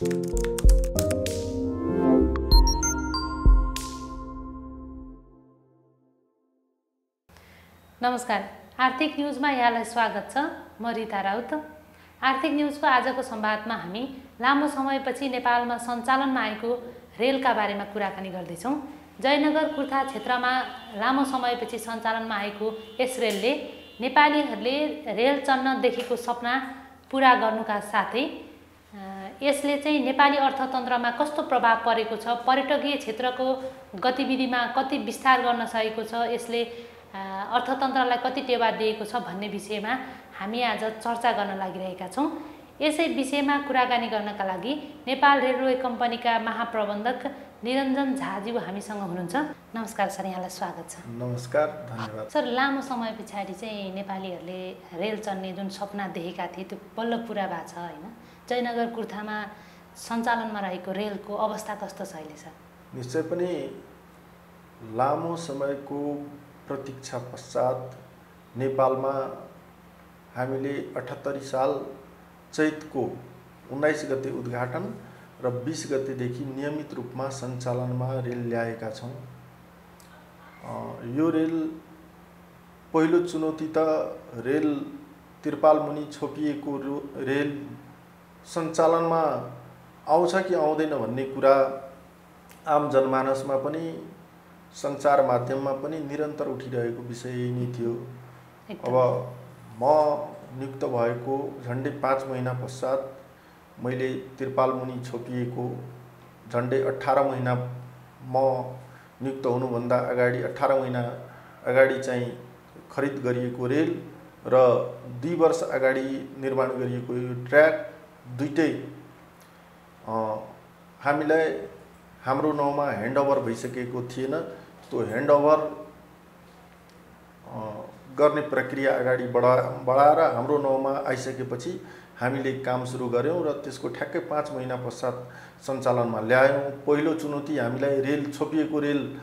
नमस्कार, आर्थिक न्यूजमा यहाँलाई स्वागत छ। म रिता राउत। आर्थिक न्यूजको आजको संवादमा हामी लामो समयपछि नेपालमा सञ्चालनमा आएको रेलका बारेमा कुराकानी गर्दैछौँ। जयनगर कुर्था क्षेत्रमा लामो समयपछि सञ्चालनमा आएको यस रेलले नेपालीहरूले रेल चढ्न देखेको सपना पुरा गर्नुका साथै यसले चाहिँ नेपाली अर्थतन्त्रमा कस्तो प्रभाव परेको छ, पर्यटकीय क्षेत्रको गतिविधिमा कति विस्तार गर्न सकेको छ, यसले अर्थतन्त्रलाई कति टेवा दिएको छ भन्ने विषयमा हामी आज चर्चा गर्न लागिरहेका छौँ। यसै विषयमा कुराकानी गर्नका लागि नेपाल रेलवे कम्पनीका महाप्रबन्धक निरञ्जन झाज्यू हामीसँग हुनुहुन्छ। नमस्कार सर, यहाँलाई स्वागत छ। नमस्कार, धन्यवाद। सर, लामो समय पछाडि चाहिँ नेपालीहरूले रेल चढ्ने जुन सपना देखेका थिए त्यो बल्ल पुरा भएको छ होइन? जयनगर कुर्थामा सञ्चालनमा रहेको रेलको अवस्था कस्तो छ अहिले सर? निश्चय पनि लामो समयको प्रतीक्षा पश्चात नेपालमा हामीले 78 साल चैतको 19 गते उद्घाटन र 20 गतेदेखि नियमित रूपमा सञ्चालनमा रेल ल्याएका छौँ। यो रेल पहिलो चुनौती त रेल तिरपाल मुनि छोपिएको रेल सञ्चालनमा आउँछ कि आउँदैन भन्ने कुरा आम जनमानसमा पनि सञ्चार माध्यममा पनि निरन्तर उठिरहेको विषय नै थियो। अब म नियुक्त भएको झन्डै 5 महिना पश्चात मैले तिरपाल मुनि छोपिएको झन्डै 18 महिना म नियुक्त हुनुभन्दा अगाडि 18 महिना अगाडि चाहिँ खरिद गरिएको रेल र 2 वर्ष अगाडि निर्माण गरिएको यो ट्र्याक दुईटै हामीलाई हाम्रो नाउँमा ह्यान्डओभर भइसकेको थिएन। त्यो ह्यान्डओभर गर्ने प्रक्रिया अगाडि बढाएर हाम्रो नाउँमा आइसकेपछि हामीले काम सुरु गऱ्यौँ र त्यसको ठ्याक्कै 5 महिना पश्चात सञ्चालनमा ल्यायौँ। पहिलो चुनौती हामीलाई रेल छोपिएको रेल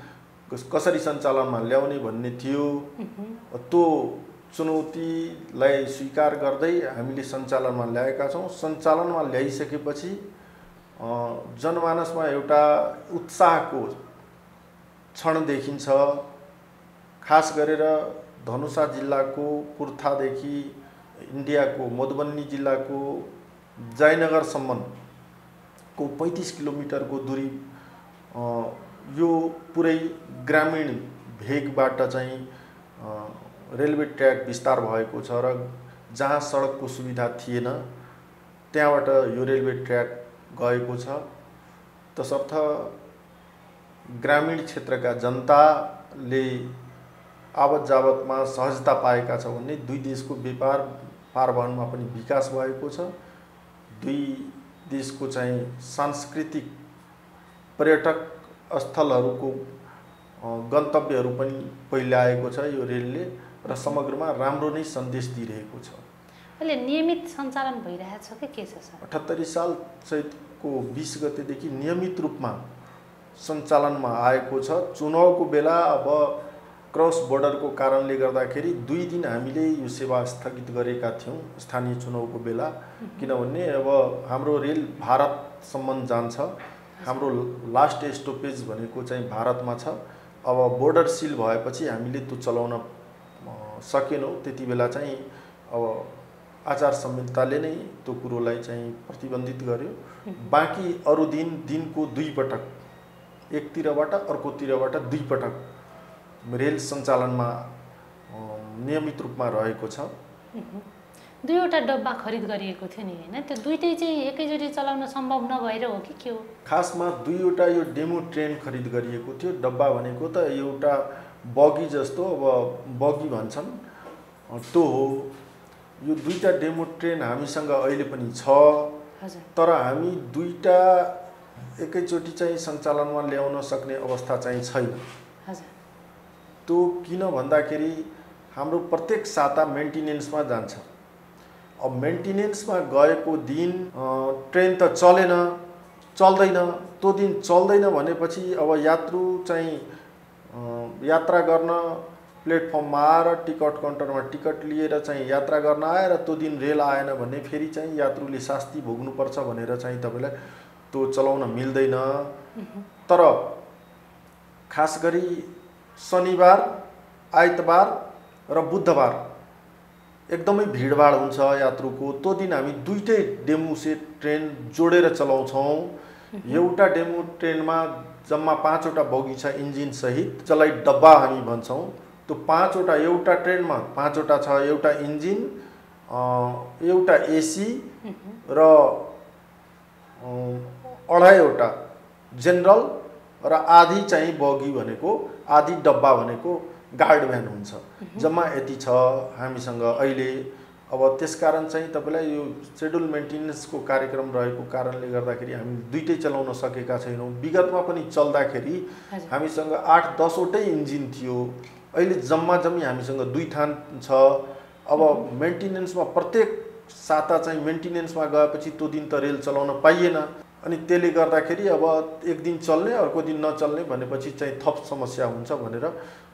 कसरी सञ्चालनमा ल्याउने भन्ने थियो। त्यो चुनौतीलाई स्वीकार गर्दै हामीले सञ्चालनमा ल्याएका छौँ। सञ्चालनमा ल्याइसकेपछि जनमानसमा एउटा उत्साहको क्षण देखिन्छ। खास गरेर धनुषा जिल्लाको कुर्थादेखि इन्डियाको मधुबनी जिल्लाको जयनगरसम्मको 35 किलोमिटरको दूरी यो पुरै ग्रामीण भेगबाट चाहिँ रेलवे ट्र्याक विस्तार भएको छ र जहाँ सडकको सुविधा थिएन त्यहाँबाट यो रेलवे ट्र्याक गएको छ। तसर्थ ग्रामीण क्षेत्रका जनताले आवत जावतमा सहजता पाएका छ भने दुई देशको व्यापार पारवहनमा पनि विकास भएको छ। दुई देशको चाहिँ सांस्कृतिक पर्यटक स्थलहरूको गन्तव्यहरू पनि पहिल्याएको छ यो रेलले र समग्रमा राम्रो नै सन्देश दिइरहेको छ। अहिले नियमित सञ्चालन भइरहेछ कि के छ सर? 78 साल चैतको 20 गतेदेखि नियमित रूपमा सञ्चालनमा आएको छ। चुनावको बेला अब क्रस बोर्डरको कारणले गर्दाखेरि 2 दिन हामीले यो सेवा स्थगित गरेका थियौँ स्थानीय चुनावको बेला। किनभने अब हाम्रो रेल भारतसम्म जान्छ। हाम्रो लास्ट स्टपेज भनेको चाहिँ भारतमा छ। अब बोर्डर सिल भएपछि हामीले त्यो चलाउन सकेनौँ। त्यति बेला चाहिँ अब आचार संहिताले नै त्यो कुरोलाई चाहिँ प्रतिबन्धित गर्यो। बाँकी अरू दिनको 2 पटक, एकतिरबाट अर्कोतिरबाट 2 पटक रेल सञ्चालनमा नियमित रूपमा रहेको छ। 2वटा डब्बा खरिद गरिएको थियो नि हैन? त्यो दुईटै चाहिँ एकैचोटि चलाउन सम्भव नभएर हो कि के हो? खासमा 2वटा यो डेमो ट्रेन खरिद गरिएको थियो। डब्बा भनेको त एउटा बगी जस्तो, अब बगी भन्छन् त्यो हो। यो 2टा डेमो ट्रेन हामीसँग अहिले पनि छ। तर हामी 2टा एकैचोटि चाहिँ सञ्चालनमा ल्याउन सक्ने अवस्था चाहिँ छैन। त्यो किन भन्दाखेरि हाम्रो प्रत्येक साता मेन्टेनेन्समा जान्छ। अब मेन्टेनेन्समा गएको दिन ट्रेन त चल्दैन। त्यो दिन चल्दैन भनेपछि अब यात्रु चाहिँ यात्रा गर्न प्लेटफर्ममा आएर टिकट काउन्टरमा टिकट लिएर चाहिँ यात्रा गर्न आएर त्यो दिन रेल आएन भने फेरि चाहिँ यात्रुले शास्ति भोग्नुपर्छ भनेर चाहिँ तपाईँलाई त्यो चलाउन मिल्दैन। तर खास गरी शनिबार, आइतबार र बुधबार एकदमै भिडभाड हुन्छ यात्रुको। त्यो दिन हामी दुईटै डेमु सेट ट्रेन जोडेर चलाउँछौँ। एउटा डेमु ट्रेनमा जम्मा 5 वटा बगी छ इन्जिन सहित, जसलाई डब्बा हामी भन्छौँ। त्यो 5 वटा एउटा ट्रेनमा 5 वटा छ, एउटा इन्जिन, एउटा एसी र 2.5 वटा जेनरल र आधी चाहिँ बगी भनेको, आधी डब्बा भनेको गार्ड भ्यान हुन्छ। जम्मा यति छ हामीसँग अहिले। अब त्यसकारण चाहिँ तपाईँलाई यो सेड्युल मेन्टेनेन्सको कार्यक्रम रहेको कारणले गर्दाखेरि हामी दुईटै चलाउन सकेका छैनौँ। विगतमा पनि चल्दाखेरि हामीसँग 8-10 वटै इन्जिन थियो। अहिले जम्मा जम्मी हामीसँग 2 ठान छ। अब मेन्टेनेन्समा प्रत्येक साता चाहिँ मेन्टेनेन्समा गएपछि त्यो दिन त रेल चलाउन पाइएन। अनि त्यसले गर्दाखेरि अब एक दिन चल्ने अर्को दिन नचल्ने भनेपछि चाहिँ थप समस्या हुन्छ भनेर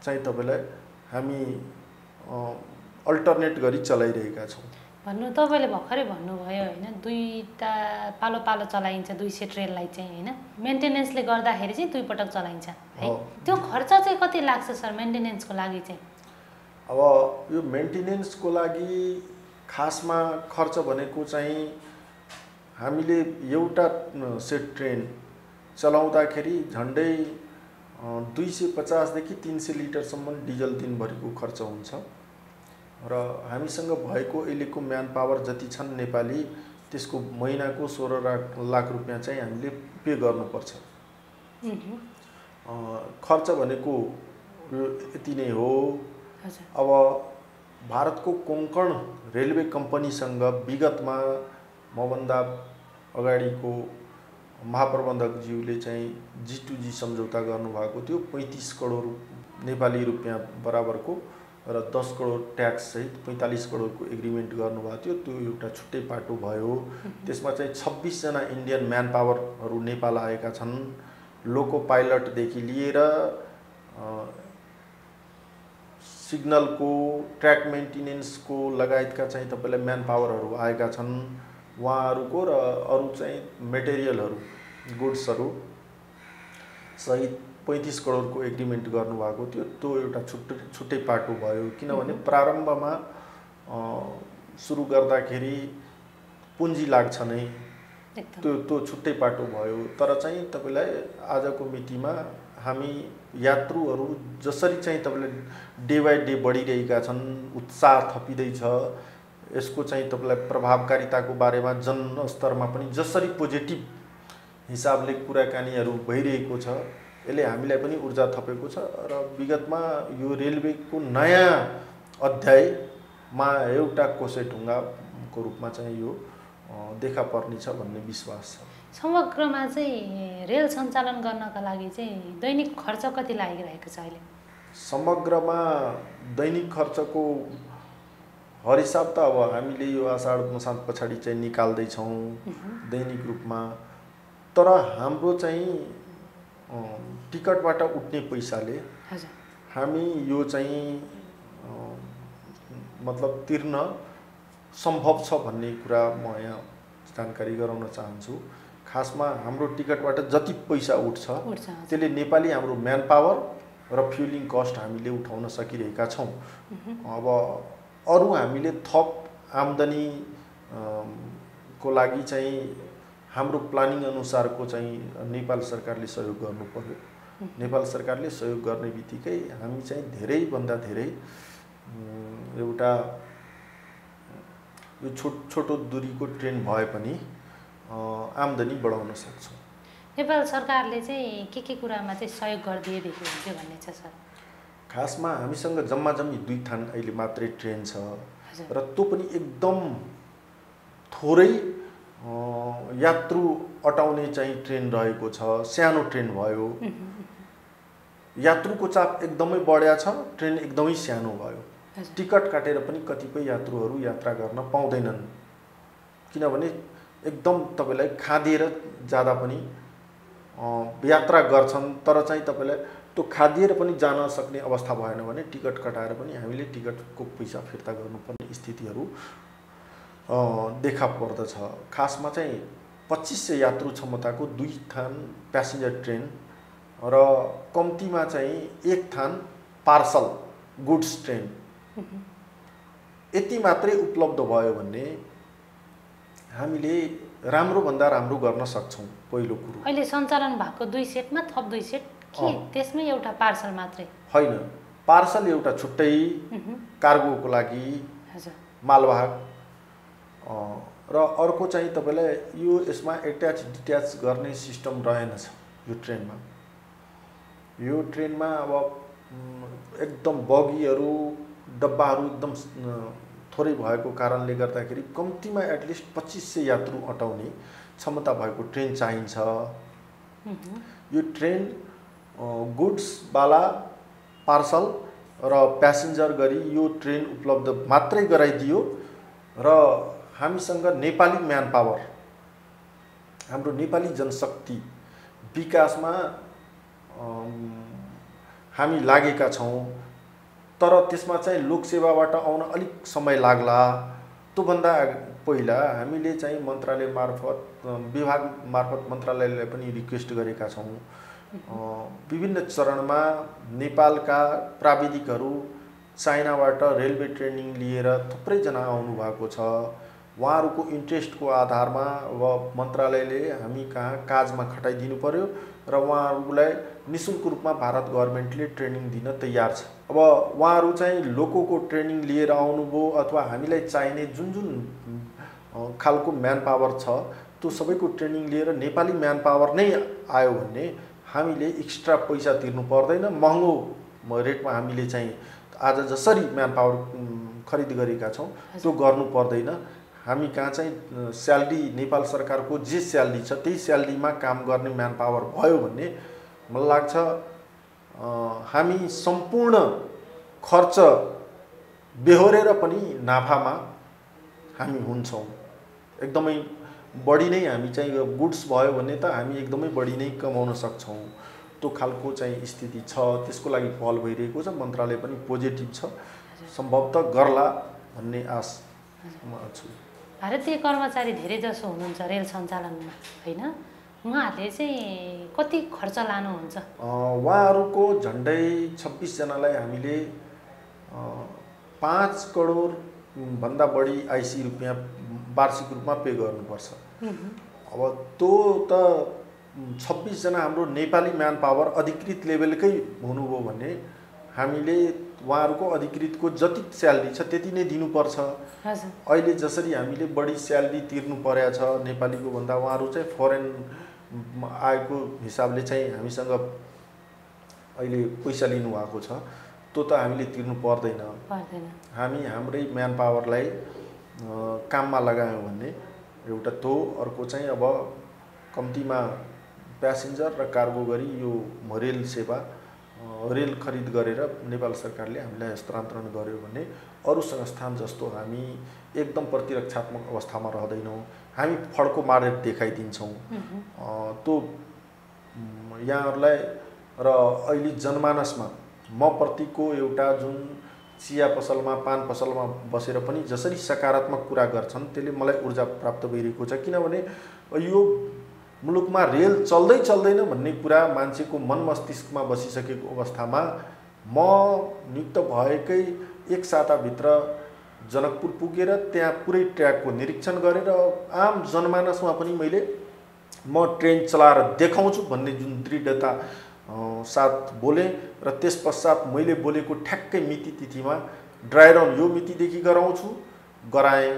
चाहिँ तपाईँलाई हामी अल्टरनेट गरी चलाइरहेका छौँ। भन्नु तपाईँले भर्खरै भन्नुभयो होइन, दुईटा पालो पालो चलाइन्छ 2 सेट रेललाई चाहिँ होइन, मेन्टेनेन्सले गर्दाखेरि चाहिँ 2 पटक चलाइन्छ है। त्यो खर्च चाहिँ कति लाग्छ सर मेन्टेनेन्सको लागि चाहिँ? अब यो मेन्टेनेन्सको लागि खासमा खर्च भनेको चाहिँ हामीले एउटा सेट ट्रेन चलाउँदाखेरि झन्डै 250 देखि 300 लिटरसम्म डिजल दिनभरिको खर्च हुन्छ। र हामीसँग भएको अहिलेको म्यान पावर जति छन् नेपाली, त्यसको महिनाको 16 लाख रुपियाँ चाहिँ हामीले पे गर्नुपर्छ। खर्च भनेको यति नै हो। अब भारतको कोंकण रेलवे कम्पनीसँग विगतमा मभन्दा अगाडिको महाप्रबन्धकज्यूले चाहिँ G2G सम्झौता गर्नुभएको थियो। 35 करोड नेपाली रुपियाँ बराबरको र 10 करोड ट्याक्स सहित 45 करोडको एग्रिमेन्ट गर्नुभएको थियो। त्यो एउटा छुट्टै पाटो भयो। त्यसमा चाहिँ 26 जना इन्डियन म्यान पावरहरू नेपाल आएका छन्। लोको पाइलटदेखि लिएर सिग्नलको, ट्र्याक मेन्टेनेन्सको लगायतका चाहिँ तपाईँलाई म्यान पावरहरू आएका छन्। उहाँहरूको र अरू चाहिँ मेटेरियलहरू, गुड्सहरू सहित 35 करोडको एग्रिमेन्ट गर्नुभएको थियो। त्यो एउटा छुट्टै पाटो भयो। किनभने प्रारम्भमा सुरु गर्दाखेरि पुँजी लाग्छ नै, त्यो छुट्टै पाटो भयो। तर चाहिँ तपाईँलाई आजको मितिमा हामी यात्रुहरू जसरी चाहिँ तपाईँलाई डे बाई डे बढिरहेका छन्, उत्साह थपिँदैछ, यसको चाहिँ तपाईँलाई प्रभावकारिताको बारेमा जनस्तरमा पनि जसरी पोजिटिभ हिसाबले कुराकानीहरू भइरहेको छ, यसले हामीलाई पनि ऊर्जा थपेको छ। र विगतमा यो रेलवेको नयाँ अध्यायमा एउटा कोसेढुङ्गाको रूपमा चाहिँ यो देखा पर्नेछ भन्ने विश्वास छ। समग्रमा चाहिँ रेल सञ्चालन गर्नका लागि चाहिँ दैनिक खर्च कति लागिरहेको छ अहिले? समग्रमा दैनिक खर्चको हर हिसाब त अब हामीले यो आषाढ मसान्त पछाडि चाहिँ निकाल्दैछौँ दैनिक रूपमा। तर हाम्रो चाहिँ टिकटबाट उठ्ने पैसाले हामी यो चाहिँ मतलब तिर्न सम्भव छ भन्ने कुरा म यहाँ जानकारी गराउन चाहन्छु। खासमा हाम्रो टिकटबाट जति पैसा उठ्छ त्यसले नेपाली हाम्रो म्यान पावर र फ्युलिङ कस्ट हामीले उठाउन सकिरहेका छौँ। अब अरू हामीले थप आम्दानी को लागि चाहिँ हाम्रो प्लानिङ अनुसारको चाहिँ नेपाल सरकारले सहयोग गर्नु पर्यो। नेपाल सरकारले सहयोग गर्ने बित्तिकै हामी चाहिँ धेरैभन्दा धेरै एउटा यो छोटो दूरीको ट्रेन भए पनि आम्दानी बढाउन सक्छौँ। नेपाल सरकारले चाहिँ के कुरामा चाहिँ सहयोग गरिदिएदेखि हुन्थ्यो भन्ने छ सर? खासमा हामीसँग जम्मा जम्मी 2 ठान अहिले मात्रै ट्रेन छ र त्यो पनि एकदम थोरै यात्रु अटाउने चाहिँ ट्रेन रहेको छ। सानो ट्रेन भयो, यात्रुको चाप एकदमै बढ्या छ, ट्रेन एकदमै सानो भयो। टिकट काटेर पनि कतिपय यात्रुहरू यात्रा गर्न पाउँदैनन्, किनभने एकदम तपाईँलाई खादिएर जाँदा पनि यात्रा गर्छन्। तर चाहिँ तपाईँलाई त्यो खादिएर पनि जान सक्ने अवस्था भएन भने टिकट कटाएर पनि हामीले टिकटको पैसा फिर्ता गर्नुपर्ने स्थितिहरू देखा पर्दछ। खासमा चाहिँ 2500 यात्रु क्षमताको 2 थान प्यासेन्जर ट्रेन र कम्तीमा चाहिँ 1 थान पार्सल गुड्स ट्रेन यति मात्रै उपलब्ध भयो भने हामीले राम्रो भन्दा राम्रो गर्न सक्छौँ। पहिलो कुरो अहिले सञ्चालन भएको 2 सेटमा थप 2 सेट के त्यसमै एउटा पार्सल मात्रै होइन, पार्सल एउटा छुट्टै कार्गोको लागि मालवाहक र अर्को चाहिँ तपाईलाई यसमा एट्याच डिट्याच गर्ने सिस्टम रहेनछ यो ट्रेनमा। अब एकदम बगीहरू डब्बाहरू एकदम थोरै भएको कारणले गर्दाखेरि कम्तीमा एटलिस्ट 2500 यात्रु अटाउने क्षमता भएको ट्रेन चाहिन्छ। यो ट्रेन गुड्सवाला पार्सल र प्यासेन्जर गरी यो ट्रेन उपलब्ध मात्रै गराइदियो र हामीसँग नेपाली म्यान पावर, हाम्रो नेपाली जनशक्ति विकासमा हामी लागेका छौँ। तर त्यसमा चाहिँ लोकसेवाबाट आउन अलिक समय लाग्ला। त्योभन्दा पहिला हामीले चाहिँ मन्त्रालय मार्फत विभाग मार्फत मन्त्रालयलाई पनि रिक्वेस्ट गरेका छौँ। विभिन्न चरणमा नेपालका प्राविधिकहरू चाइनाबाट रेलवे ट्रेनिङ लिएर थुप्रैजना आउनु भएको छ। उहाँहरूको इन्ट्रेस्टको आधारमा अब मन्त्रालयले हामी कहाँ काजमा खटाइदिनु पर्यो र उहाँहरूलाई निःशुल्क रूपमा भारत गभर्मेन्टले ट्रेनिङ दिन तयार छ। अब उहाँहरू चाहिँ लोकोको ट्रेनिङ लिएर आउनुभयो अथवा हामीलाई चाहिने जुन जुन खालको म्यान पावर छ त्यो सबैको ट्रेनिङ लिएर नेपाली म्यान पावर नै आयो भने हामीले एक्स्ट्रा पैसा तिर्नु पर्दैन। महँगो रेटमा हामीले चाहिँ आज जसरी म्यान पावर खरिद गरेका छौँ त्यो गर्नु पर्दैन। हामी कहाँ चाहिँ स्यालेरी नेपाल सरकारको जे स्यालेरी छ त्यही स्यालेरीमा काम गर्ने म्यान पावर भयो भने मलाई लाग्छ हामी सम्पूर्ण खर्च बेहोरेर पनि नाफामा हामी हुन्छौँ। एकदमै बढी नै हामी चाहिँ गुड्स भयो भने त हामी एकदमै बढी नै कमाउन सक्छौँ। त्यो खालको चाहिँ स्थिति छ, त्यसको लागि पहल भइरहेको छ। मन्त्रालय पनि पोजिटिभ छ, सम्भवतः गर्ला भन्ने आशमा छु। भारतीय कर्मचारी धेरै जसो हुनुहुन्छ रेल सञ्चालनमा, होइन? उहाँहरूले चाहिँ कति खर्च लानुहुन्छ? उहाँहरूको झन्डै 26 जनालाई हामीले 5 करोड भन्दा बढी आइसी रुपियाँ वार्षिक रूपमा पे गर्नुपर्छ। अब त्यो त 26 जना हाम्रो नेपाली म्यान पावर अधिकृत लेभलकै हुनुभयो भने हामीले उहाँहरूको अधिकृतको जति स्यालेरी छ त्यति नै दिनुपर्छ। अहिले जसरी हामीले बढी स्यालेरी तिर्नु परेको छ नेपालीको भन्दा उहाँहरू चाहिँ फरेन आएको हिसाबले चाहिँ हामीसँग अहिले पैसा लिनुभएको छ त्यो त हामीले तिर्नु पर्दैन। हामी हाम्रै म्यान पावरलाई काममा लगायौँ भने एउटा त्यो, अर्को चाहिँ अब कम्तीमा प्यासेन्जर र कार्गो गरी यो रेल सेवा रेल खरिद गरेर नेपाल सरकारले हामीलाई हस्तान्तरण गर्यो भने अरू संस्थान जस्तो हामी एकदम प्रतिरक्षात्मक अवस्थामा रहँदैनौँ। हामी फड्को मारेर देखाइदिन्छौँ। त्यो यहाँहरूलाई र अहिले जनमानसमा म प्रतिको एउटा जुन चिया पसलमा पान पसलमा बसेर पनि जसरी सकारात्मक कुरा गर्छन् त्यसले मलाई ऊर्जा प्राप्त भइरहेको छ। किनभने यो मुलुकमा रेल चल्दै चल्दैन भन्ने कुरा मान्छेको मन मस्तिष्कमा बसिसकेको अवस्थामा म नियुक्त भएकै 1 साताभित्र जनकपुर पुगेर त्यहाँ पुरै ट्र्याकको निरीक्षण गरेर आम जनमानसमा पनि मैले म ट्रेन चलाएर देखाउँछु भन्ने जुन दृढता साथ बोले र त्यस पश्चात मैले बोलेको ठ्याक्कै मिति तिथिमा ड्राई रन यो मितिदेखि गराउँछु गराएँ।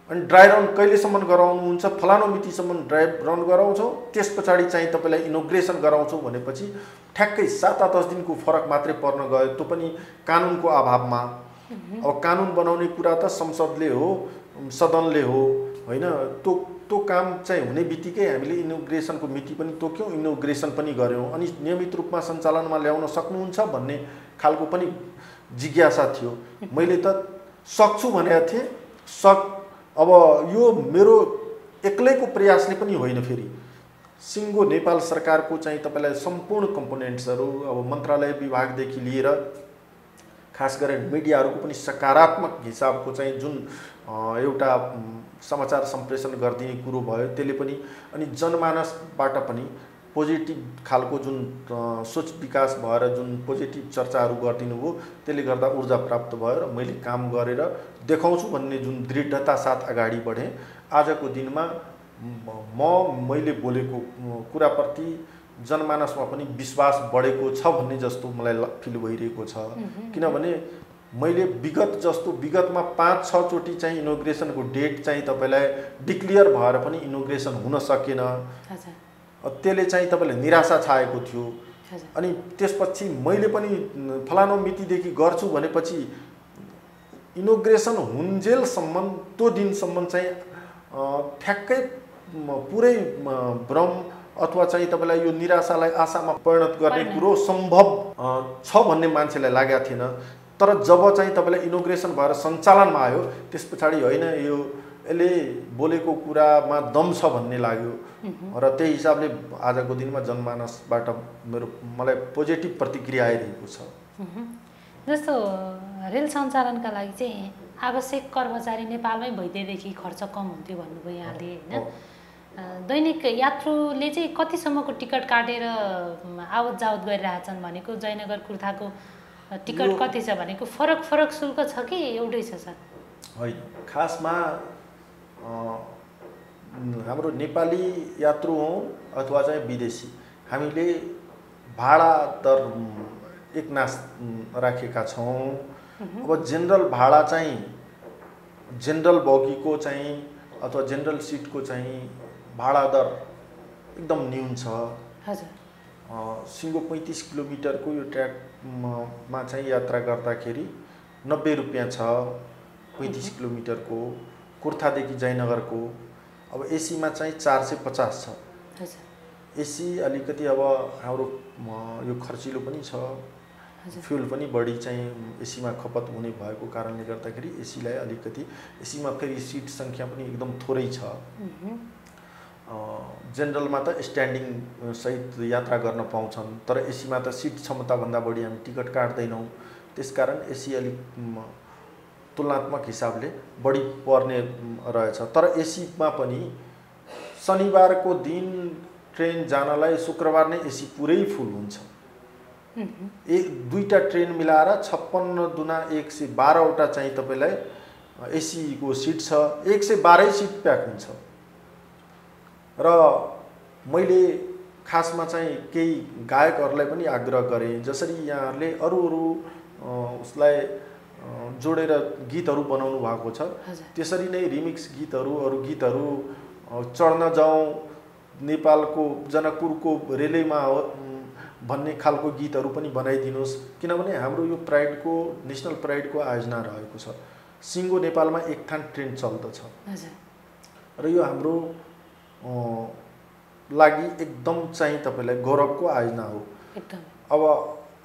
अनि ड्राई रन कहिलेसम्म गराउनुहुन्छ, फलानु मितिसम्म ड्राई रन गराउँछौँ, त्यस पछाडि चाहिँ तपाईँलाई इनोग्रेसन गराउँछौँ भनेपछि ठ्याक्कै 7-10 दिनको फरक मात्रै पर्न गयो, त्यो पनि कानुनको अभावमा। अब कानुन बनाउने कुरा त संसदले हो, सदनले हो, होइन? त्यो काम चाहिँ हुने बित्तिकै हामीले इनोग्रेसनको मिति पनि तोक्यौँ, इनोग्रेसन पनि गऱ्यौँ। अनि नियमित रूपमा सञ्चालनमा ल्याउन सक्नुहुन्छ भन्ने खालको पनि जिज्ञासा थियो। मैले त सक्छु भनेको थिएँ। अब यो मेरो एक्लैको प्रयासले पनि होइन, फेरि सिङ्गो नेपाल सरकारको चाहिँ तपाईँलाई सम्पूर्ण कम्पोनेन्ट्सहरू अब मन्त्रालय विभागदेखि लिएर खास गरेर मिडियाहरूको पनि सकारात्मक हिसाबको चाहिँ जुन एउटा समाचार सम्प्रेषण गरिदिने कुरो भयो, त्यसले पनि अनि जनमानसबाट पनि पोजिटिभ खालको जुन सोच विकास भएर जुन पोजिटिभ चर्चाहरू गरिदिनु भयो, त्यसले गर्दा ऊर्जा प्राप्त भयो र मैले काम गरेर देखाउँछु भन्ने जुन दृढता साथ अगाडि बढेँ। आजको दिनमा मैले बोलेको कुराप्रति जनमानसमा पनि विश्वास बढेको छ भन्ने जस्तो मलाई फिल भइरहेको छ। किनभने मैले विगतमा 5-6 चोटि चाहिँ इनोग्रेसनको डेट चाहिँ तपाईँलाई डिक्लियर भएर पनि इनोग्रेसन हुन सकेन। त्यसले चाहिँ तपाईँलाई निराशा छाएको थियो। अनि त्यसपछि मैले पनि फलानो मितिदेखि गर्छु भनेपछि इनोग्रेसन हुन्जेलसम्म त्यो दिनसम्म चाहिँ ठ्याक्कै पुरै भ्रम अथवा चाहिँ तपाईँलाई यो निराशालाई आशामा परिणत गर्ने कुरो सम्भव छ भन्ने मान्छेलाई लागेको थिएन। तर जब चाहिँ तपाईँलाई इनोग्रेसन भएर सञ्चालनमा आयो त्यस पछाडि होइन यसले बोलेको कुरामा दम छ भन्ने लाग्यो र त्यही हिसाबले आजको दिनमा जनमानसबाट मलाई पोजिटिभ प्रतिक्रिया आइरहेको छ। जस्तो रेल सञ्चालनका लागि चाहिँ आवश्यक कर्मचारी नेपालमै भइदिएदेखि खर्च कम हुन्थ्यो भन्नुभयो यहाँले होइन। दैनिक यात्रुले चाहिँ कतिसम्मको टिकट काटेर आवत जावत गरिरहेछन् भनेको जयनगर कुर्थाको टिकट कति छ भनेको फरक शुल्क छ कि एउटै छ सर? होइन, खासमा हाम्रो नेपाली यात्रु हौँ अथवा चाहिँ विदेशी, हामीले भाडा दर एकनास राखेका छौँ। अब जेनरल भाडा चाहिँ जेनरल बगीको चाहिँ अथवा जेनरल सिटको चाहिँ भाडा दर एकदम न्यून छ। सिङ्गो 35 किलोमिटरको यो ट्र्याकमा चाहिँ यात्रा गर्दाखेरि 90 रुपियाँ छ 35 किलोमिटरको, कुर्थादेखि जयनगरको। अब एसीमा चाहिँ 450 छ। एसी अलिकति अब हाम्रो यो खर्चिलो पनि छ, फ्युल पनि बढी चाहिँ एसीमा खपत हुने भएको कारणले गर्दाखेरि एसीलाई अलिकति एसीमा फेरि सिट सङ्ख्या पनि एकदम थोरै छ। जेनरलमा त स्ट्यान्डिङ सहित यात्रा गर्न पाउँछन्, तर एसीमा त सिट क्षमताभन्दा बढी हामी टिकट काट्दैनौँ। त्यसकारण एसी अलिक तुलनात्मक हिसाबले बढी पर्ने रहेछ। तर एसीमा पनि शनिबारको दिन ट्रेन जानलाई शुक्रबार नै एसी पुरै फुल हुन्छ। दुईटा ट्रेन मिलाएर 56 दुना 112वटा चाहिँ तपाईँलाई एसीको सिट छ, 112 सिट प्याक हुन्छ। र मैले खासमा चाहिँ केही गायकहरूलाई पनि आग्रह गरेँ, जसरी यहाँहरूले अरू उसलाई जोडेर गीतहरू बनाउनु भएको छ, त्यसरी नै रिमिक्स गीतहरू अरू गीतहरू चढ्न जाउँ नेपालको जनकपुरको रेलैमा भन्ने खालको गीतहरू पनि बनाइदिनुहोस्। किनभने हाम्रो यो प्राइडको नेसनल प्राइडको आयोजना रहेको छ। सिङ्गो नेपालमा एक थान ट्रेन चल्दछ र यो हाम्रो लागि एकदम चाहिँ तपाईँलाई गौरवको आयोजना हो। अब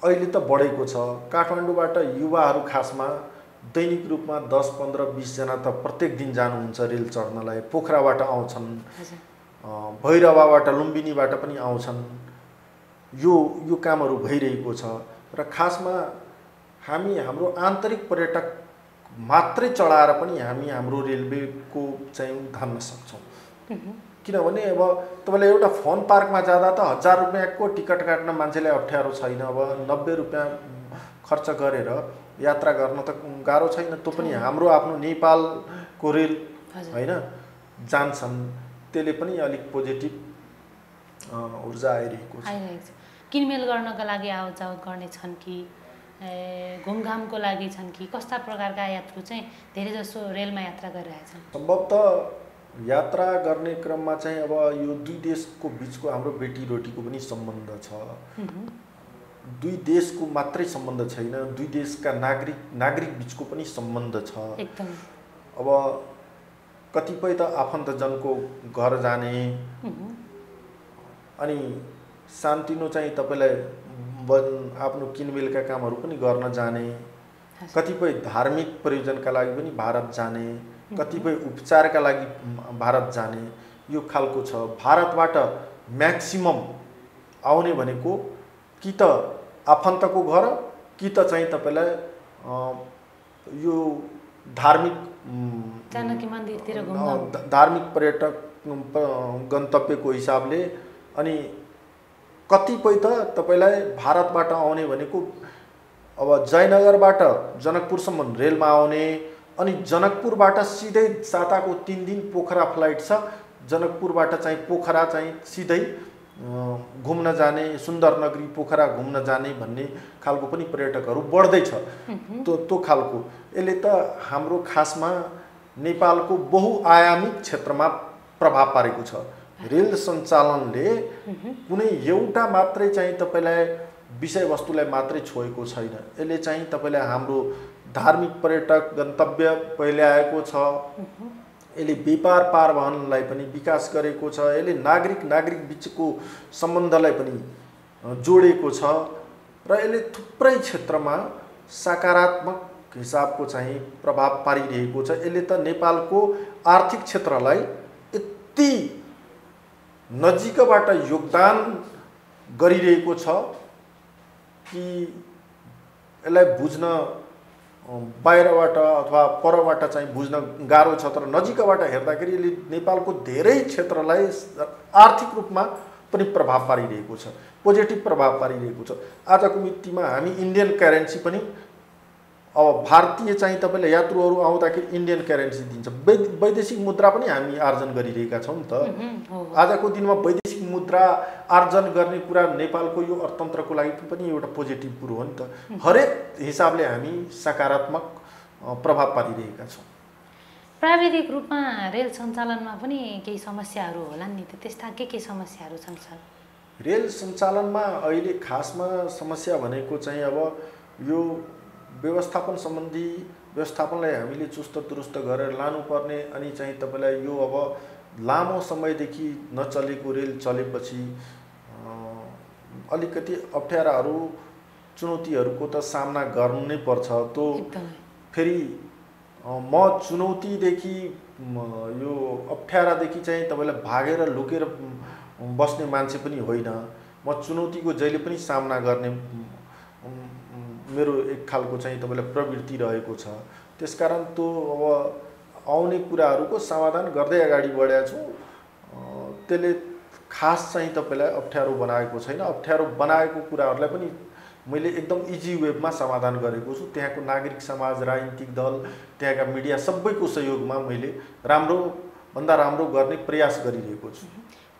अहिले त बढेको छ। काठमाडौँबाट युवाहरू खासमा दैनिक रूपमा 10, 15, 20 जना त प्रत्येक दिन जानुहुन्छ रेल चढ्नलाई। पोखराबाट आउँछन्, भैरवाबाट लुम्बिनीबाट पनि आउँछन्। यो कामहरू भइरहेको छ र खासमा हामी हाम्रो आन्तरिक पर्यटक मात्रै चढाएर पनि हामी हाम्रो रेलवेको चाहिँ धान्न सक्छौँ। किनभने अब तपाईँलाई एउटा फन पार्कमा जाँदा त 1000 रुपियाँको टिकट काट्न मान्छेलाई अप्ठ्यारो छैन। अब 90 रुपियाँ खर्च गरेर यात्रा गर्न त गाह्रो छैन। त्यो पनि हाम्रो आफ्नो नेपालको रेल होइन जान्छन्, त्यसले पनि अलिक पोजिटिभ ऊर्जा आइरहेको छ। किनमेल गर्नका लागि आवत जावत गर्ने छन् कि घुमघामको लागि छन् कि कस्ता प्रकारका यात्रु चाहिँ धेरै जसो रेलमा यात्रा गरिरहेछन्? सम्भवतः यात्रा गर्ने क्रममा चाहिँ अब यो दुई देशको बिचको हाम्रो बेटी रोटीको पनि सम्बन्ध छ। दुई देशको मात्रै सम्बन्ध छैन, दुई देशका नागरिक बिचको पनि सम्बन्ध छ। अब कतिपय त आफन्तजनको घर जाने अनि शान्तिनो चाहिँ तपाईँलाई आफ्नो किनमेलका कामहरू पनि गर्न जाने, कतिपय धार्मिक प्रयोजनका लागि पनि भारत जाने, कतिपय उपचारका लागि भारत जाने, यो खालको छ। भारतबाट म्याक्सिमम आउने भनेको कि त आफन्तको घर कि त चाहिँ तपाईँलाई यो धार्मिक जानकी मन्दिरतिर घुम्न धार्मिक पर्यटक गन्तव्यको हिसाबले अनि कतिपय त तपाईँलाई भारतबाट आउने भनेको अब जयनगरबाट जनकपुरसम्म रेलमा आउने अनि जनकपुरबाट सिधै साताको 3 दिन पोखरा फ्लाइट छ जनकपुरबाट चाहिँ पोखरा चाहिँ सिधै घुम्न जाने सुन्दर नगरी पोखरा घुम्न जाने भन्ने खालको पनि पर्यटकहरू बढ्दैछ त्यो खालको यसले त हाम्रो खासमा नेपालको बहुआयामिक क्षेत्रमा प्रभाव पारेको छ रेल सञ्चालनले कुनै एउटा मात्रै चाहिँ तपाईँलाई विषयवस्तुलाई मात्रै छोएको छैन यसले चाहिँ तपाईँलाई हाम्रो धार्मिक पर्यटक गन्तव्य पहिले आएको छ यसले व्यापार पारवहनलाई पनि विकास गरेको छ यसले नागरिक बिचको सम्बन्धलाई पनि जोडेको छ र यसले थुप्रै क्षेत्रमा सकारात्मक हिसाबको चाहिँ प्रभाव पारिरहेको छ यसले त नेपालको आर्थिक क्षेत्रलाई यति नजिकबाट योगदान गरिरहेको छ कि यसलाई बुझ्न बाहिरबाट अथवा परबाट चाहिँ बुझ्न गाह्रो छ तर नजिकबाट हेर्दाखेरि यसले नेपालको धेरै क्षेत्रलाई आर्थिक रूपमा पनि प्रभाव पारिरहेको छ पोजिटिभ प्रभाव पारिरहेको छ आजको मितिमा हामी इन्डियन करेन्सी पनि अब भारतीय चाहिँ तपाईँले यात्रुहरू आउँदाखेरि इन्डियन करेन्सी दिन्छ वैदेशिक मुद्रा पनि हामी आर्जन गरिरहेका छौँ नि त आजको दिनमा वैदेशिक मुद्रा आर्जन गर्ने कुरा नेपालको यो अर्थतन्त्रको लागि पनि एउटा पोजिटिभ कुरो हो नि त हरेक हिसाबले हामी सकारात्मक प्रभाव पारिरहेका छौँ प्राविधिक रूपमा रेल सञ्चालनमा पनि केही समस्याहरू होला नि त त्यस्ता के समस्याहरू छन् सर रेल सञ्चालनमा अहिले खासमा समस्या भनेको चाहिँ अब यो व्यवस्थापन सम्बन्धी व्यवस्थापनलाई हामीले चुस्त दुरुस्त गरेर लानुपर्ने अनि चाहिँ तपाईँलाई यो अब लामो समयदेखि नचलेको रेल चलेपछि अलिकति अप्ठ्याराहरू चुनौतीहरूको त सामना गर्नु नै पर्छ त्यो फेरि म चुनौतीदेखि यो अप्ठ्यारादेखि चाहिँ तपाईँलाई भागेर लुकेर बस्ने मान्छे पनि होइन म चुनौतीको जहिले पनि सामना गर्ने मेरो एक खालको चाहिँ तपाईँलाई प्रवृत्ति रहेको छ त्यसकारण त्यो अब आउने कुराहरूको समाधान गर्दै अगाडि बढेको छु त्यसले खास चाहिँ तपाईँलाई अप्ठ्यारो बनाएको छैन अप्ठ्यारो बनाएको कुराहरूलाई पनि मैले एकदम इजी वेबमा समाधान गरेको छु त्यहाँको नागरिक समाज राजनीतिक दल त्यहाँका मिडिया सबैको सहयोगमा मैले राम्रोभन्दा राम्रो गर्ने प्रयास गरिरहेको छु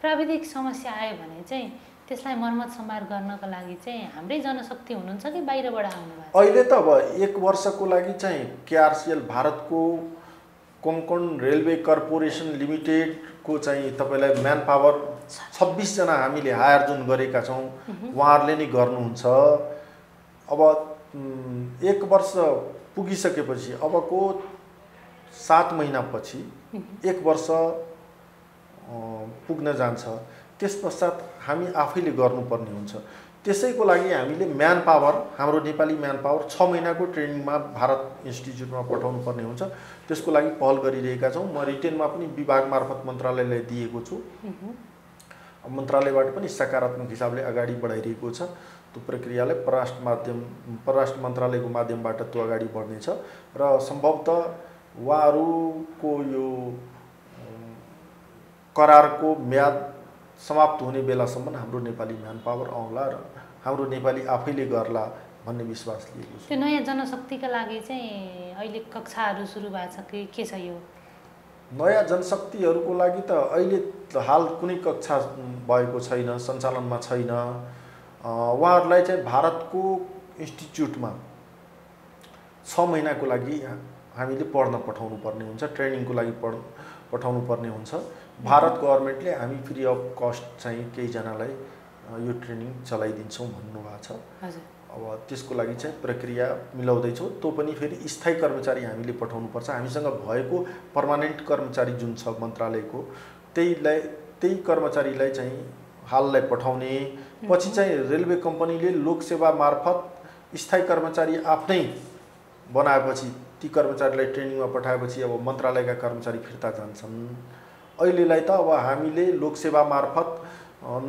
प्राविधिक समस्या आयो भने चाहिँ त्यसलाई मर्मत सम्भार गर्नको लागि चाहिँ हाम्रै जनशक्ति हुनुहुन्छ कि बाहिरबाट आउनुभएको अहिले त अब 1 वर्षको लागि चाहिँ केआरसिएल भारतको कोंकण रेलवे कर्पोरेसन लिमिटेडको चाहिँ तपाईँलाई म्यान पावर 26 जना हामीले हायर जुन गरेका छौँ उहाँहरूले नै गर्नुहुन्छ अब 1 वर्ष पुगिसकेपछि अबको 7 महिनापछि 1 वर्ष पुग्न जान्छ त्यसपश्चात हामी आफैले गर्नुपर्ने हुन्छ त्यसैको लागि हामीले म्यान पावर हाम्रो नेपाली म्यान पावर 6 महिनाको ट्रेनिङमा भारत इन्स्टिच्युटमा पठाउनु पर्ने हुन्छ त्यसको लागि पहल गरिरहेका छौँ म रिटेनमा पनि विभाग मार्फत मन्त्रालयलाई दिएको छु मन्त्रालयबाट पनि सकारात्मक हिसाबले अगाडि बढाइरहेको छ त्यो प्रक्रियालाई परराष्ट्र मन्त्रालयको माध्यमबाट त्यो अगाडि बढ्नेछ र सम्भवतः उहाँहरूको यो करारको म्याद समाप्त हुने बेलासम्म हाम्रो नेपाली म्यान पावर आउला र हाम्रो नेपाली आफैले गर्ला भन्ने विश्वास लिएको छु त्यो नयाँ जनशक्तिका लागि चाहिँ अहिले कक्षाहरू सुरु भएको छ कि के छ यो नयाँ जनशक्तिहरूको लागि त अहिले हाल कुनै कक्षा भएको छैन सञ्चालनमा छैन उहाँहरूलाई चाहिँ भारतको इन्स्टिच्युटमा 6 महिनाको लागि हामीले पढ्न पठाउनु पर्ने हुन्छ ट्रेनिङको लागि पठाउनु पर्ने हुन्छ भारत गभर्नमेन्टले हामी फ्री अफ कस्ट चाहिँ केहीजनालाई यो ट्रेनिङ चलाइदिन्छौँ भन्नुभएको छ अब त्यसको लागि चाहिँ प्रक्रिया मिलाउँदैछौँ त्यो पनि फेरि स्थायी कर्मचारी हामीले पठाउनुपर्छ हामीसँग भएको पर्मानेन्ट कर्मचारी जुन छ मन्त्रालयको त्यही कर्मचारीलाई चाहिँ हाललाई पठाउने पछि चाहिँ रेलवे कम्पनीले लोकसेवा मार्फत स्थायी कर्मचारी आफ्नै बनाएपछि ती कर्मचारीलाई ट्रेनिङमा पठाएपछि अब मन्त्रालयका कर्मचारी फिर्ता जान्छन् अहिलेलाई त अब हामीले लोकसेवा मार्फत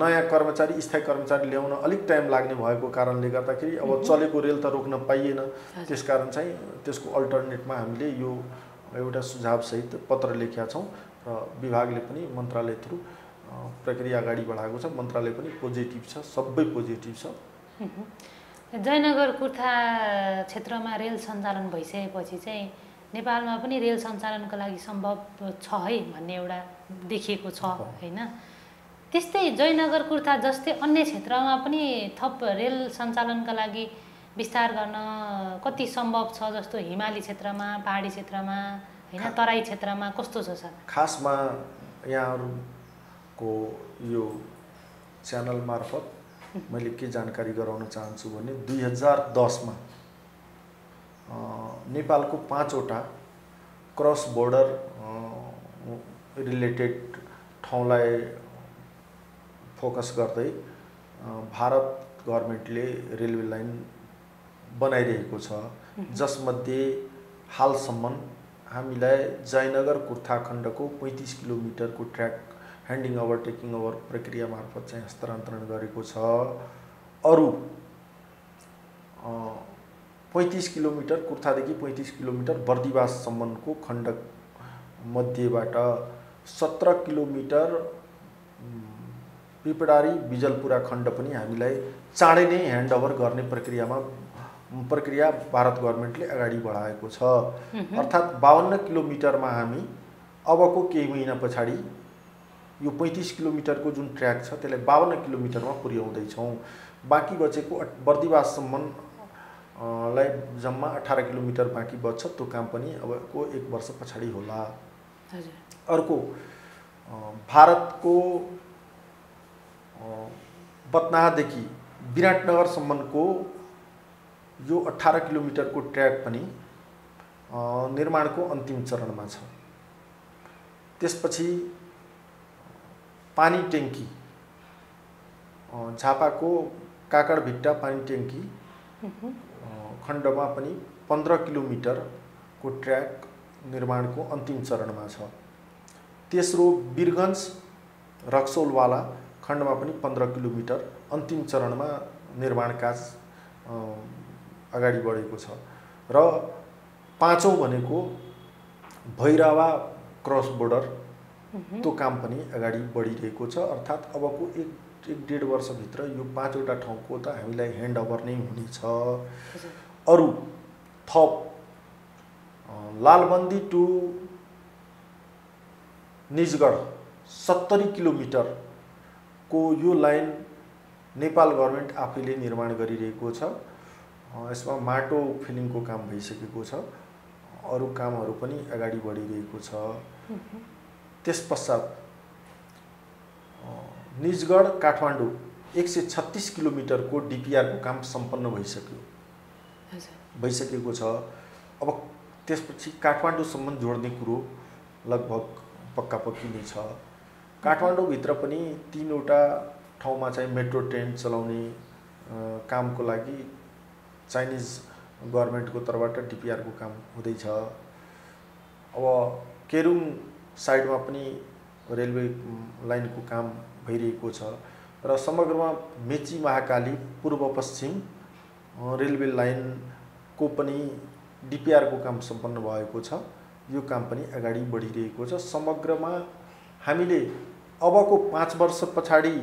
नयाँ कर्मचारी स्थायी कर्मचारी ल्याउन अलिक टाइम लाग्ने भएको कारणले गर्दाखेरि अब चलेको रेल त रोक्न पाइएन त्यसकारण चाहिँ त्यसको अल्टरनेटमा हामीले यो एउटा सुझावसहित पत्र लेखेका छौँ र विभागले पनि मन्त्रालय थ्रु प्रक्रिया अगाडि बढाएको छ। मन्त्रालय पनि पोजिटिभ छ, सबै पोजिटिभ छ। जयनगर कुर्था क्षेत्रमा रेल सञ्चालन भइसकेपछि चाहिँ नेपालमा पनि रेल सञ्चालनको लागि सम्भव छ है भन्ने एउटा देखिएको छ हैन। त्यस्तै जयनगर कुर्था जस्तै अन्य क्षेत्रमा पनि थप रेल सञ्चालनका लागि विस्तार गर्न कति सम्भव छ जस्तो हिमाली क्षेत्रमा, पहाडी क्षेत्रमा हैन, तराई क्षेत्रमा कस्तो छ सर? खासमा यहाँहरूको यो च्यानल मार्फत मैले के जानकारी गराउन चाहन्छु भने 2010 मा नेपालको 5 वटा क्रस बोर्डर रिलेटेड ठाउँलाई फोकस गर्दै भारत गभर्नमेन्टले रेलवे लाइन बनाइरहेको छ, जसमध्ये हालसम्म हामीलाई जयनगर कुर्था खण्डको 35 किलोमिटरको track handling over taking over प्रक्रिया मार्फत चाहिँ हस्तान्तरण गरेको छ। अरू 35 किलोमिटर कुर्थादेखि 35 किलोमिटर बर्दिवाससम्मको खण्ड मध्येबाट 17 किलोमिटर पिपडारी बिजलपुरा खण्ड पनि हामीलाई चाँडै नै ह्यान्डओभर गर्ने प्रक्रिया भारत गभर्नमेन्टले अगाडि बढाएको छ। अर्थात् 52 किलोमिटरमा हामी अबको केही महिना पछाडि यो 35 किलोमिटरको जुन ट्र्याक छ त्यसलाई 52 किलोमिटरमा पुर्याउँदैछौँ। बाँकी बचेको बर्दिवाससम्म लाई जम्मा 18 किलोमिटर बाँकी बच्छ। त्यो काम पनि अबको 1 वर्ष पछाडि होला। अर्को भारतको बतनादेखि विराटनगरसम्मको यो 18 किलोमिटरको ट्र्याक पनि निर्माणको अन्तिम चरणमा छ। त्यसपछि पानी ट्याङ्की झापाको काकडभिट्टा पानी ट्याङ्की खण्डमा पनि 15 किलोमिटरको ट्र्याक निर्माणको अन्तिम चरणमा छ। तेस्रो वीरगञ्ज रक्सौलवाला खण्डमा पनि 15 किलोमिटर अन्तिम चरणमा निर्माण कार्य अगाडि बढेको छ। र पाँचौं भनेको भैरवा क्रस बोर्डर, त्यो काम पनि अगाडि बढिरहेको छ। अर्थात् अबको 1-1.5 वर्षभित्र यो 5 वटा ठाउँको त हामीलाई ह्यान्डओभर नै हुनेछ। अरू थप लालबन्दी टु निजगढ 70 किलोमिटरको यो लाइन नेपाल गभर्नमेन्ट आफैले निर्माण गरिरहेको छ। यसमा माटो फिलिङको काम भइसकेको छ, अरू कामहरू पनि अगाडि बढिरहेको छ। त्यसपश्चात निजगढ काठमाडौँ 136 किलोमिटरको डिपिआरको काम सम्पन्न भइसकेको छ। अब त्यसपछि काठमाडौँसम्म जोड्ने कुरो लगभग पक्का-पक्की नै छ। काठमाडौँभित्र पनि 3 वटा ठाउँमा चाहिँ मेट्रो ट्रेन चलाउने कामको लागि चाइनिज गभर्नमेन्टको तर्फबाट डिपिआरको काम हुँदैछ। अब केरुङ साइडमा पनि रेलवे लाइनको काम भइरहेको छ र समग्रमा मेची महाकाली पूर्व पश्चिम रेलवे लाइनको पनि डिपिआरको काम सम्पन्न भएको छ। यो काम पनि अगाडि बढिरहेको छ। समग्रमा हामीले अबको 5 वर्ष पछाडि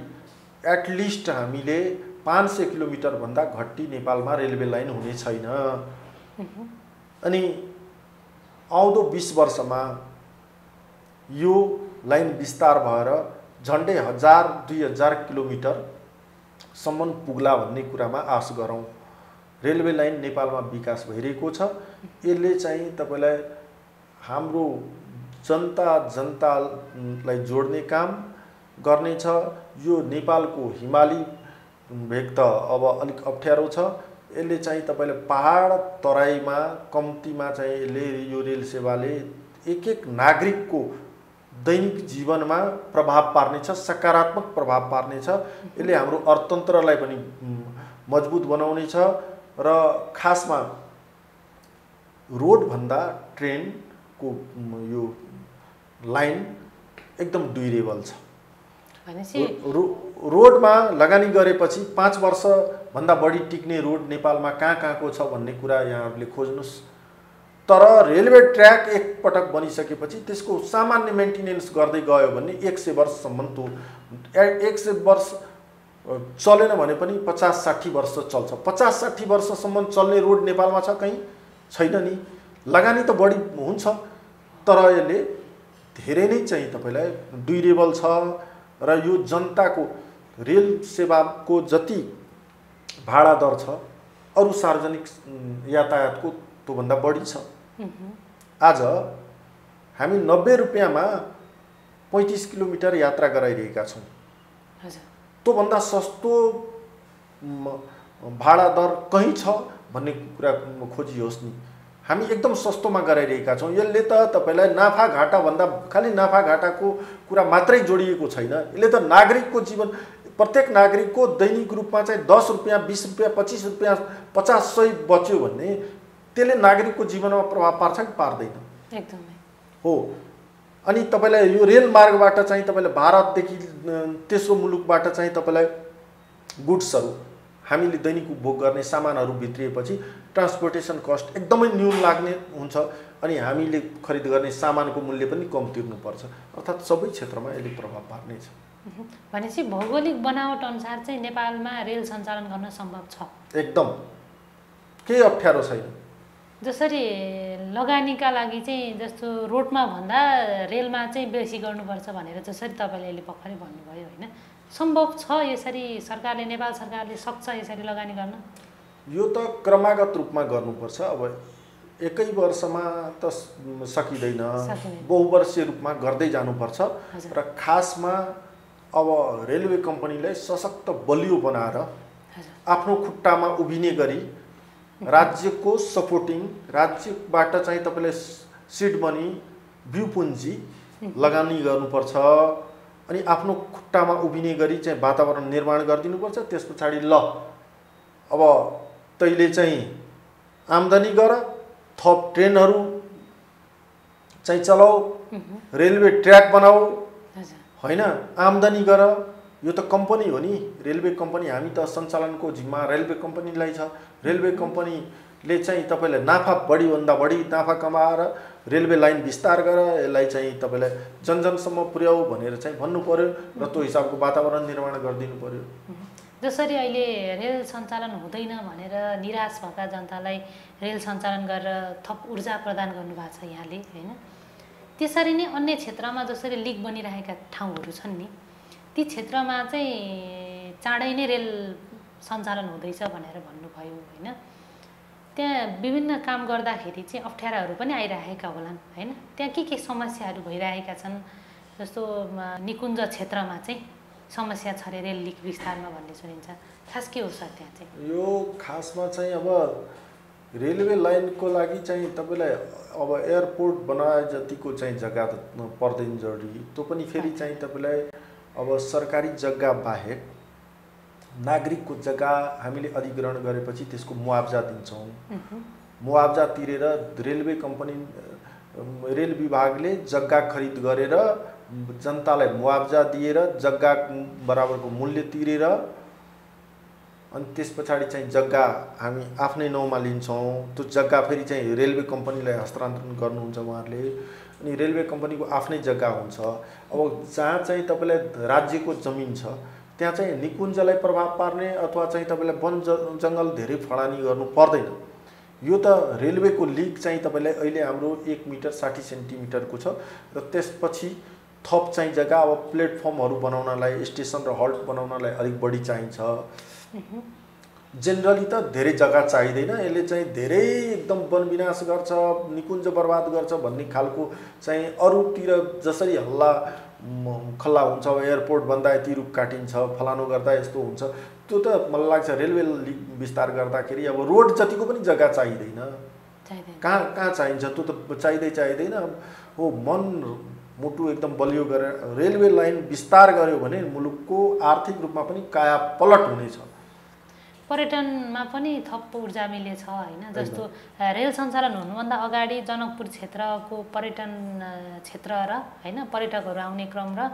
एटलिस्ट हामीले 500 किलोमिटर भन्दा घट्टी नेपालमा रेलवे लाइन हुने छैन। अनि आउँदो 20 वर्षमा यो लाइन विस्तार भएर झन्डै 1000-2000 किलोमिटरसम्म पुग्ला भन्ने कुरामा आश गरौँ। रेलवे लाइन नेपालमा विकास भइरहेको छ। यसले चाहिँ तपाईलाई हाम्रो जनतालाई जोड्ने काम गर्नेछ। यो नेपालको हिमाली भेग त अब अलिक अप्ठ्यारो छ। यसले चाहिँ तपाईलाई पहाड तराईमा कम्तीमा चाहिँ यसले यो रेल सेवाले एक नागरिकको दैनिक जीवनमा प्रभाव पार्नेछ, सकारात्मक प्रभाव पार्नेछ। यसले हाम्रो अर्थतन्त्रलाई पनि मजबुत बनाउनेछ र खासमा रोड भन्दा ट्रेनको यो लाइन एकदम ड्युरेबल छ। रोडमा लगानी गरेपछि 5 वर्ष भन्दा बढी टिक्ने रोड नेपालमा कहाँको छ भन्ने कुरा यहाँहरूले खोज्नुस्। तर रेलवे ट्र्याक एकपटक बनिसकेपछि त्यसको सामान्य मेन्टेनेन्स गर्दै गयो भने 100 वर्षसम्म त्यो 100 वर्ष चलेन भने पनि 50-60 वर्ष चल्छ। 50-60 वर्षसम्म चल्ने रोड नेपालमा छ कहीँ? छैन नि। लगानी त बढी हुन्छ तर यसले धेरै नै चाहिँ तपाईलाई ड्युरेबल छ र यो जनताको रेल सेवाको जति भाडा दर छ अरू सार्वजनिक यातायातको त्योभन्दा बढी छ। आज हामी 90 रुपियाँमा 35 किलोमिटर यात्रा गराइरहेका छौँ। त्योभन्दा सस्तो भाडा दर कहीँ छ भन्ने कुरा खोजियोस् नि। हामी एकदम सस्तोमा गराइरहेका छौँ। यसले त तपाईलाई नाफा घाटा भन्दा खालि नाफा घाटाको कुरा मात्रै जोडिएको छैन। यसले त नागरिकको जीवन, प्रत्येक नागरिकको दैनिक रूपमा चाहिँ 10 रुपियाँ 20 रुपियाँ 25 रुपियाँ 50-100 बच्यो भने त्यसले नागरिकको जीवनमा प्रभाव पार्छ कि पार्दैन? एकदमै हो। अनि तपाईलाई यो रेल मार्गबाट चाहिँ तपाईलाई भारतदेखि तेस्रो मुलुकबाट चाहिँ तपाईलाई गुड्सहरू हामीले दैनिक उपभोग गर्ने सामानहरू भित्रिएपछि ट्रान्सपोर्टेसन कस्ट एकदमै न्यून लाग्ने हुन्छ अनि हामीले खरिद गर्ने सामानको मूल्य पनि कम तिर्नुपर्छ। अर्थात् सबै क्षेत्रमा यसले प्रभाव पार्नेछ। भनेपछि भौगोलिक बनावट अनुसार चाहिँ नेपालमा रेल सञ्चालन गर्न सम्भव छ? एकदम केही अप्ठ्यारो छैन। जसरी लगानीका लागि चाहिँ जस्तो रोडमा भन्दा रेलमा चाहिँ बेसी गर्नुपर्छ भनेर जसरी तपाईँले अहिले भर्खरै भन्नुभयो होइन, सम्भव छ यसरी? सरकारले, नेपाल सरकारले सक्छ यसरी लगानी गर्न? यो त क्रमागत रूपमा गर्नुपर्छ। अब एकै वर्षमा त सकिँदैन, बहुवर्षीय रूपमा गर्दै जानुपर्छ। र खासमा अब रेलवे कम्पनीलाई सशक्त बलियो बनाएर आफ्नो खुट्टामा उभिने गरी राज्यको सपोर्टिङ, राज्यबाट चाहिँ तपाईँले सिड मनी, व्युपुन्जी लगानी गर्नुपर्छ अनि आफ्नो खुट्टामा उभिने गरी चाहिँ वातावरण निर्माण गरिदिनुपर्छ। त्यस पछाडि ल अब तैले चाहिँ आम्दानी गर, थप ट्रेनहरू चाहिँ चलाऊ, रेलवे ट्र्याक बनाऊ, होइन आम्दानी गर। यो त कम्पनी हो नि, रेलवे कम्पनी। हामी त सञ्चालनको जिम्मा रेलवे कम्पनीलाई छ। रेलवे कम्पनीले चाहिँ तपाईँलाई नाफा बढीभन्दा बढी नाफा कमाएर रेलवे लाइन विस्तार गर, यसलाई चाहिँ तपाईँलाई जनजनसम्म पुर्याऊ भनेर चाहिँ भन्नु पर्यो र त्यो हिसाबको वातावरण निर्माण गरिदिनु पर्यो। जसरी अहिले रेल सञ्चालन हुँदैन भनेर निराश भएका जनतालाई रेल सञ्चालन गरेर थप ऊर्जा प्रदान गर्नुभएको छ यहाँले, होइन? त्यसरी नै अन्य क्षेत्रमा जसरी लिक बनिरहेका ठाउँहरू छन् नि, ती क्षेत्रमा चाहिँ चाँडै नै रेल सञ्चालन हुँदैछ भनेर भन्नुभयो, होइन? त्यहाँ विभिन्न काम गर्दाखेरि चाहिँ अप्ठ्याराहरू पनि आइरहेका होलान्, होइन? त्यहाँ के समस्याहरू भइरहेका छन्? जस्तो निकुञ्ज क्षेत्रमा चाहिँ समस्या छ अरे रेल लिक विस्तारमा भन्ने सुनिन्छ। खास के हो सर त्यहाँ चाहिँ? यो खासमा चाहिँ अब रेलवे लाइनको लागि चाहिँ तपाईँलाई अब एयरपोर्ट बनाए जतिको चाहिँ जग्गा पर्दैन जरुरी। त्यो पनि फेरि चाहिँ तपाईँलाई अब सरकारी जग्गा बाहेक नागरिकको जग्गा हामीले अधिग्रहण गरेपछि त्यसको मुआवजा दिन्छौँ। मुआवजा तिरेर रेलवे कम्पनी, रेल विभागले जग्गा खरिद गरेर जनतालाई मुआवजा दिएर जग्गा बराबरको मूल्य तिरेर अनि त्यस पछाडि चाहिँ जग्गा हामी आफ्नै नाउँमा लिन्छौँ। त्यो जग्गा फेरि चाहिँ रेलवे कम्पनीलाई हस्तान्तरण गर्नुहुन्छ उहाँहरूले। अनि रेलवे कम्पनीको आफ्नै जग्गा हुन्छ। अब जहाँ चाहिँ तपाईँलाई राज्यको जमिन छ त्यहाँ चाहिँ निकुञ्जलाई प्रभाव पार्ने अथवा चाहिँ तपाईँलाई वन जङ्गल धेरै फडानी गर्नु पर्दैन। यो त रेलवेको लिक चाहिँ तपाईँलाई अहिले हाम्रो 1 मिटर 60 सेन्टिमिटरको छ र त्यसपछि थप चाहिँ जग्गा अब प्लेटफर्महरू बनाउनलाई, स्टेसन र हल्ट बनाउनलाई अलिक बढी चाहिन्छ। जेनरली त धेरै जग्गा चाहिँदैन, यसले चाहिँ धेरै एकदम वन विनाश गर्छ, निकुञ्ज बर्बाद गर्छ भन्ने खालको चाहिँ अरूतिर जसरी हल्ला खल्ला हुन्छ, एयरपोर्ट बन्दा यति रुख काटिन्छ, फलानु गर्दा यस्तो हुन्छ, त्यो त मलाई लाग्छ रेलवे लिक विस्तार गर्दाखेरि अब रोड जतिको पनि जग्गा चाहिँदैन। कहाँ चाहिन्छ? त्यो त चाहिँदैन। हो, मन मुटु एकदम बलियो गरेर रेलवे लाइन विस्तार गर्यो भने मुलुकको आर्थिक रूपमा पनि काया पलट हुनेछ। पर्यटनमा पनि थप ऊर्जा मिलेछ, होइन? जस्तो रेल सञ्चालन हुनुभन्दा अगाडि जनकपुर क्षेत्रको पर्यटन क्षेत्र र होइन पर्यटकहरू आउने क्रम र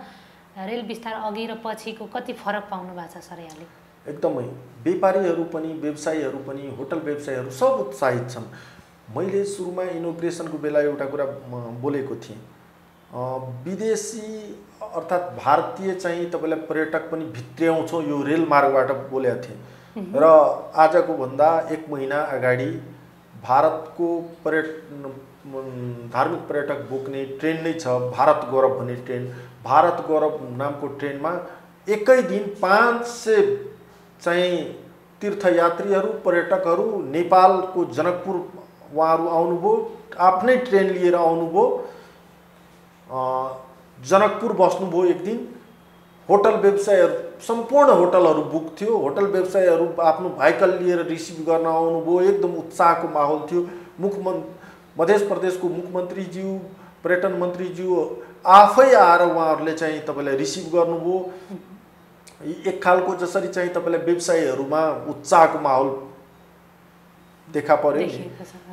रेल विस्तार अघि र पछिको कति फरक पाउनु भएको छ सर यहाँले? एकदमै व्यापारीहरू पनि, व्यवसायीहरू पनि, होटल व्यवसायीहरू सब उत्साहित छन्। मैले सुरुमा इनोग्रेसनको बेला एउटा कुरा बोलेको थिएँ, विदेशी अर्थात् भारतीय चाहिँ तपाईँलाई पर्यटक पनि भित्र्याउँछौँ यो रेल मार्गबाट बोलेको थिएँ। र आजको भन्दा 1 महिना अगाडि भारतको धार्मिक पर्यटक बोक्ने ट्रेन नै छ, भारत गौरव भन्ने ट्रेन। भारत गौरव नामको ट्रेनमा एकै दिन 500 चाहिँ तीर्थयात्रीहरू पर्यटकहरू नेपालको जनकपुर उहाँहरू आउनुभयो, आफ्नै ट्रेन लिएर आउनुभयो, जनकपुर बस्नुभयो एक दिन। होटल व्यवसायहरू सम्पूर्ण होटलहरू बुक थियो, होटल व्यवसायहरू आफ्नो भाइकल लिएर रिसिभ गर्न आउनुभयो, एकदम उत्साहको माहौल थियो। मध्य प्रदेशको मुख्यमन्त्रीज्यू, पर्यटन मन्त्रीज्यू आफै आएर उहाँहरूले चाहिँ तपाईँलाई रिसिभ गर्नुभयो। एक खालको जसरी चाहिँ तपाईँलाई व्यवसायीहरूमा उत्साहको माहौल देखा पर्यो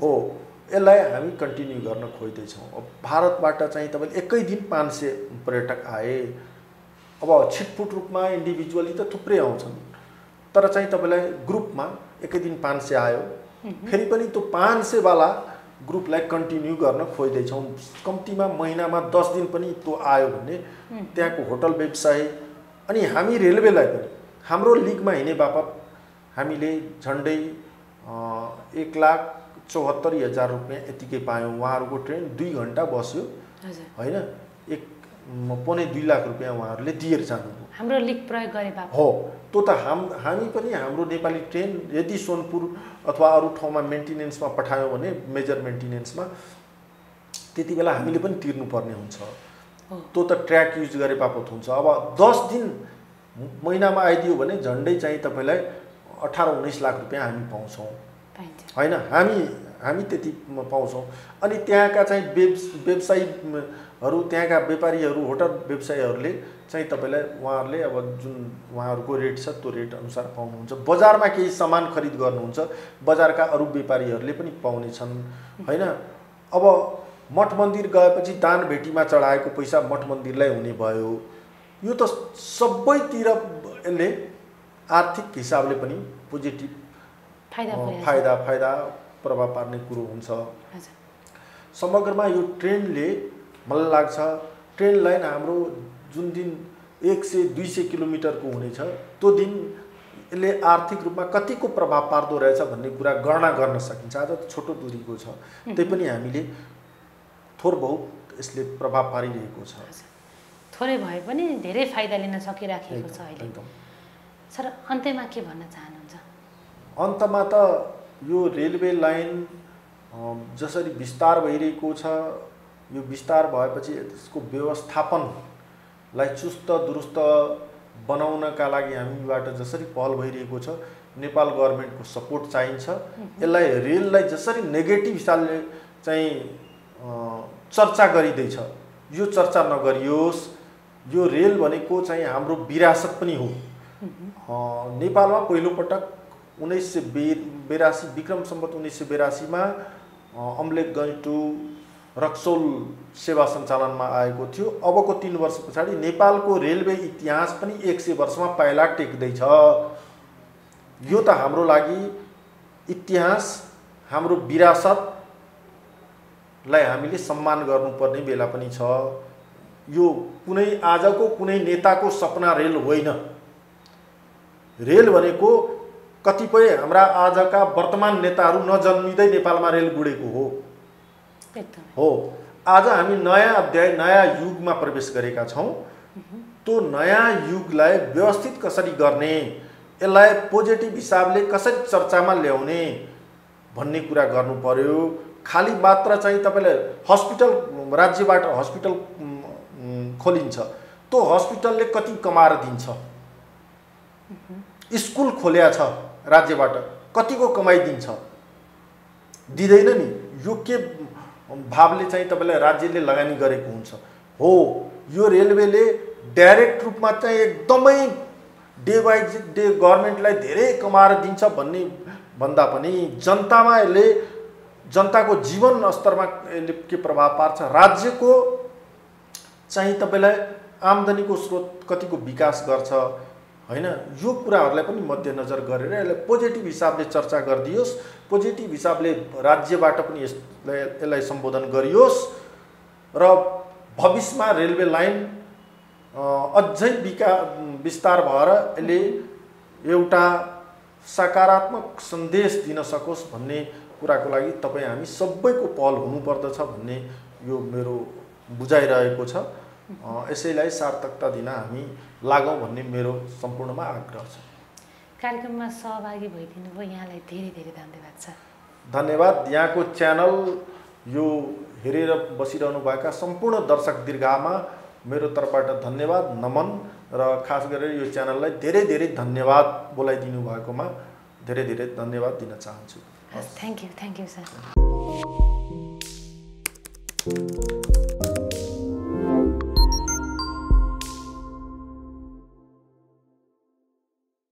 हो, यसलाई हामी कन्टिन्यू गर्न खोज्दैछौँ। अब भारतबाट चाहिँ तपाईँले एकै दिन 500 पर्यटक आए। अब छिटफुट रूपमा इन्डिभिजुअली त थुप्रै आउँछन्, तर चाहिँ तपाईँलाई ग्रुपमा एकै दिन 500 आयो। फेरि पनि त्यो 500 वाला ग्रुपलाई कन्टिन्यू गर्न खोज्दैछौँ। कम्तीमा महिनामा 10 दिन पनि त्यो आयो भने त्यहाँको होटल व्यवसाय अनि हामी रेलवेलाई पनि हाम्रो लिगमा हिँड्ने बापत हामीले झन्डै 1,74,000 रुपियाँ यतिकै पायौँ। उहाँहरूको ट्रेन 2 घन्टा बस्यो होइन, 1.25 लाख रुपियाँ उहाँहरूले दिएर जानुभयो। हाम्रो लिग प्रयोग गरे बापत हो। त्यो त हामी पनि हाम्रो नेपाली ट्रेन यदि सोनपुर अथवा अरू ठाउँमा मेन्टेनेन्समा पठायौँ भने मेजर मेन्टेनेन्समा त्यति बेला हामीले पनि तिर्नुपर्ने हुन्छ। त्यो त ट्र्याक युज गरे बापत हुन्छ। अब 10 दिन महिनामा आइदियो भने झन्डै चाहिँ तपाईँलाई 18-19 लाख रुपियाँ हामी पाउँछौँ होइन, हामी त्यति पाउँछौँ। अनि त्यहाँका चाहिँ व्यवसायीहरू, त्यहाँका व्यापारीहरू, होटल व्यवसायीहरूले चाहिँ तपाईँलाई उहाँहरूले अब जुन उहाँहरूको रेट छ त्यो रेट अनुसार पाउनुहुन्छ। बजारमा केही सामान खरिद गर्नुहुन्छ, बजारका अरू व्यापारीहरूले पनि पाउने छन् होइन। अब मठ मन्दिर गएपछि दान भेटीमा चढाएको पैसा मठ मन्दिरलाई हुने भयो। यो त सबैतिर यसले आर्थिक हिसाबले पनि पोजिटिभ फाइदा प्रभाव पार्ने कुरो हुन्छ। समग्रमा यो ट्रेनले मलाई लाग्छ ट्रेन लाइन हाम्रो जुन दिन 100-200 किलोमिटरको हुनेछ त्यो दिन यसले आर्थिक रूपमा कतिको प्रभाव पार्दो रहेछ भन्ने कुरा गणना गर्न सकिन्छ। आज त छोटो दूरीको छ, त्यही पनि हामीले थोर बहुत यसले प्रभाव पारिरहेको छ। थोरै भए पनि धेरै फाइदा लिन सकिराखेको छ अहिले। सर, अन्त्यमा के भन्न चाहनुहुन्छ? अन्तमा त यो रेलवे लाइन जसरी विस्तार भइरहेको छ, यो विस्तार भएपछि यसको व्यवस्थापनलाई चुस्त दुरुस्त बनाउनका लागि हामीबाट जसरी पहल भइरहेको छ, नेपाल गभर्मेन्टको सपोर्ट चाहिन्छ। यसलाई रेललाई जसरी नेगेटिभ हिसाबले चाहिँ चर्चा गरिँदैछ, यो चर्चा नगरियोस्। यो रेल भनेको चाहिँ हाम्रो विरासत पनि हो। नेपालमा पहिलोपटक 1982 विक्रम सम्वत 1982मा अम्लेखगञ्ज टु रक्सौल सेवा सञ्चालनमा आएको थियो। अबको 3 वर्ष पछाडि नेपालको रेलवे इतिहास पनि 100 वर्षमा पाइला टेक्दैछ। यो त हाम्रो लागि इतिहास, हाम्रो विरासतलाई हामीले सम्मान गर्नुपर्ने बेला पनि छ। यो कुनै आजको कुनै नेताको सपना रेल होइन। रेल भनेको कतिपय हाम्रा आजका वर्तमान नेताहरू नजन्मिँदै नेपालमा रेल गुडेको हो। आज हामी नयाँ अध्याय, नयाँ युगमा प्रवेश गरेका छौँ। त्यो नयाँ युगलाई व्यवस्थित कसरी गर्ने, यसलाई पोजिटिभ हिसाबले कसरी चर्चामा ल्याउने भन्ने कुरा गर्नु पर्यो। खाली मात्र चाहिँ तपाईँले हस्पिटल, राज्यबाट हस्पिटल खोलिन्छ, त्यो हस्पिटलले कति कमाएर दिन्छ? स्कुल खोल्या छ राज्यबाट, कतिको कमाइ दिन्छ? दिँदैन नि। यो के भावले चाहिँ तपाईँलाई राज्यले लगानी गरेको हुन्छ हो। यो रेलवेले डाइरेक्ट रूपमा चाहिँ एकदमै डे बाई डे गभर्मेन्टलाई धेरै कमाएर दिन्छ भन्ने भन्दा पनि जनतामा यसले, जनताको जीवन स्तरमा यसले के प्रभाव पार्छ, राज्यको चाहिँ तपाईँलाई आम्दानीको स्रोत कतिको विकास गर्छ होइन, यो कुराहरूलाई पनि मध्यनजर गरेर यसलाई पोजिटिभ हिसाबले चर्चा गरिदियोस्, पोजिटिभ हिसाबले राज्यबाट पनि यसलाई सम्बोधन गरियोस् र भविष्यमा रेलवे लाइन अझै विस्तार भएर यसले एउटा सकारात्मक सन्देश दिन सकोस् भन्ने कुराको लागि तपाईँ हामी सबैको पहल हुनुपर्दछ भन्ने यो मेरो बुझाइरहेको छ। यसैलाई सार्थकता दिन हामी लागौँ भन्ने मेरो सम्पूर्णमा आग्रह छ। कार्यक्रममा सहभागी भइदिनु भयो, यहाँलाई धेरै धेरै धन्यवाद छ। धन्यवाद। यहाँको च्यानल यो हेरेर बसिरहनुभएका सम्पूर्ण दर्शक दीर्घामा मेरो तर्फबाट धन्यवाद, नमन र खास गरेर यो च्यानललाई धेरै धेरै धन्यवाद बोलाइदिनु भएकोमा धेरै धेरै धन्यवाद दिन चाहन्छु। Thank you sir.